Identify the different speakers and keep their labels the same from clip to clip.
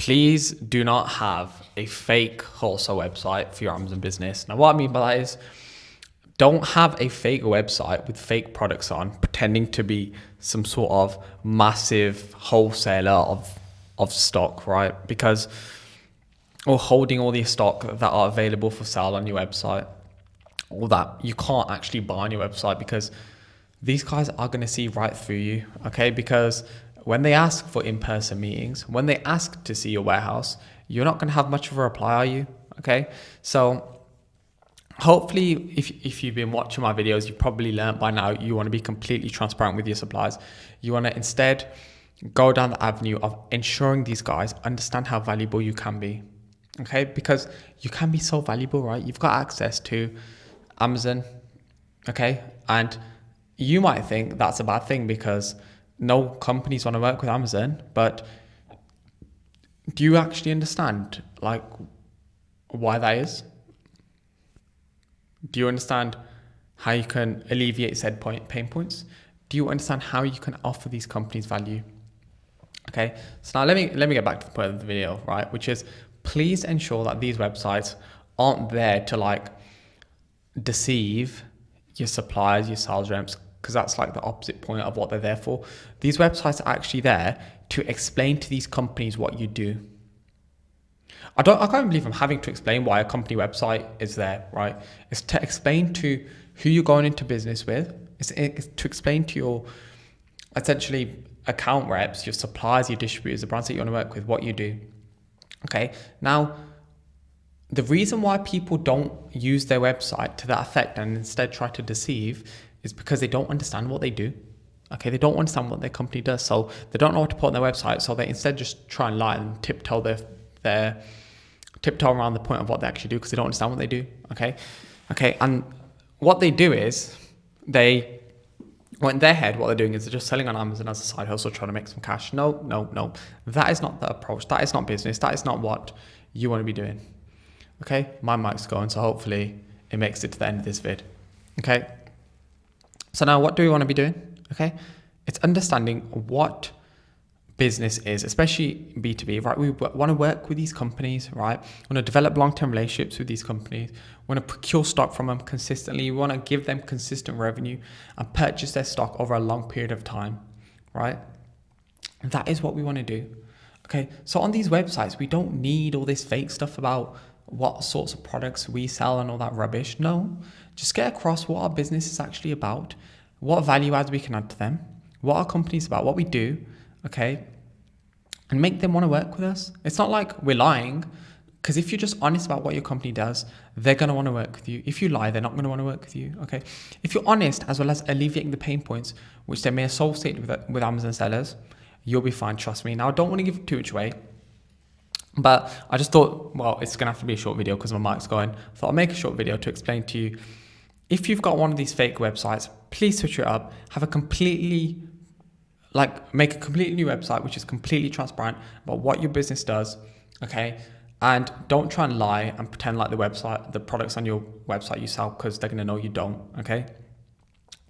Speaker 1: please do not have a fake wholesale website for your Amazon business. Now, what I mean by that is don't have a fake website with fake products on, pretending to be some sort of massive wholesaler of stock, right? Because, or holding all the stock that are available for sale on your website, or that you can't actually buy on your website, because these guys are going to see right through you, okay? Because when they ask for in-person meetings, when they ask to see your warehouse, you're not going to have much of a reply, are you? Okay, so hopefully if you've been watching my videos, you've probably learned by now you want to be completely transparent with your suppliers. You want to instead go down the avenue of ensuring these guys understand how valuable you can be, okay? Because you can be so valuable, right? You've got access to Amazon, okay? And you might think that's a bad thing because no companies want to work with Amazon, but do you actually understand like why that is? Do you understand how you can alleviate said pain points? Do you understand how you can offer these companies value? Okay, so now let me get back to the point of the video, right? Which is, please ensure that these websites aren't there to like deceive your suppliers, your sales reps, because that's like the opposite point of what they're there for. These websites are actually there to explain to these companies what you do. I can't believe I'm having to explain why a company website is there, right? It's to explain to who you're going into business with. It's to explain to your essentially account reps, your suppliers, your distributors, the brands that you want to work with, what you do. Okay. Now, the reason why people don't use their website to that effect and instead try to deceive is because they don't understand what they do. Okay, they don't understand what their company does, so they don't know what to put on their website. So they instead just try and lie and tiptoe around the point of what they actually do because they don't understand what they do. Okay, and what they do is in their head, what they're doing is they're just selling on Amazon as a side hustle, trying to make some cash. No, that is not the approach. That is not business. That is not what you want to be doing. Okay, my mic's going, so hopefully it makes it to the end of this vid. Okay, so now what do we want to be doing? Okay, it's understanding what business is, especially B2B, right? We want to work with these companies, right? We want to develop long-term relationships with these companies. We want to procure stock from them consistently. We want to give them consistent revenue and purchase their stock over a long period of time, right? That is what we want to do. Okay, so on these websites, we don't need all this fake stuff about what sorts of products we sell and all that rubbish. No, just get across what our business is actually about, what value adds we can add to them, what our company's about, what we do, okay? And make them want to work with us. It's not like we're lying, because if you're just honest about what your company does, they're going to want to work with you. If you lie, they're not going to want to work with you, okay? If you're honest, as well as alleviating the pain points, which they may associate with Amazon sellers, you'll be fine, trust me. Now, I don't want to give too much away, but I just thought, well, it's going to have to be a short video because my mic's going. I thought I'll make a short video to explain to you, if you've got one of these fake websites, please switch it up. Make a completely new website, which is completely transparent about what your business does, okay? And don't try and lie and pretend like the products on your website you sell, because they're going to know you don't, okay?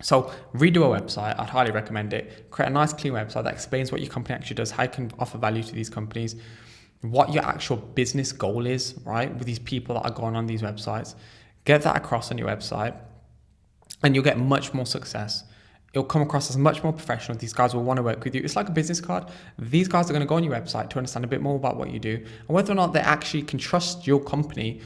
Speaker 1: So redo a website. I'd highly recommend it. Create a nice, clean website that explains what your company actually does, how you can offer value to these companies, what your actual business goal is, right? With these people that are going on these websites, get that across on your website and you'll get much more success. It'll come across as much more professional. These guys will want to work with you. It's like a business card. These guys are going to go on your website to understand a bit more about what you do and whether or not they actually can trust your company,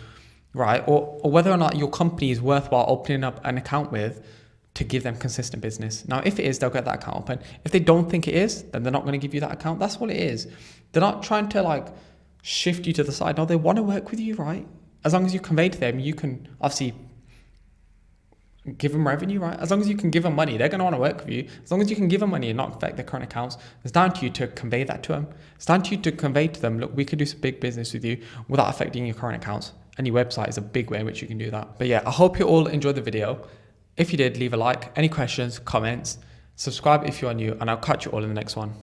Speaker 1: right? Or whether or not your company is worthwhile opening up an account with to give them consistent business. Now, if it is, they'll get that account open. If they don't think it is, then they're not going to give you that account. That's what it is. They're not trying to like shift you to the side. No, they want to work with you, right? As long as you convey to them, you can obviously give them revenue, right? As long as you can give them money, they're going to want to work with you. As long as you can give them money and not affect their current accounts, it's down to you to convey that to them. It's down to you to convey to them, look, we could do some big business with you without affecting your current accounts. And your website is a big way in which you can do that. But yeah, I hope you all enjoyed the video. If you did, leave a like. Any questions, comments, subscribe if you are new, and I'll catch you all in the next one.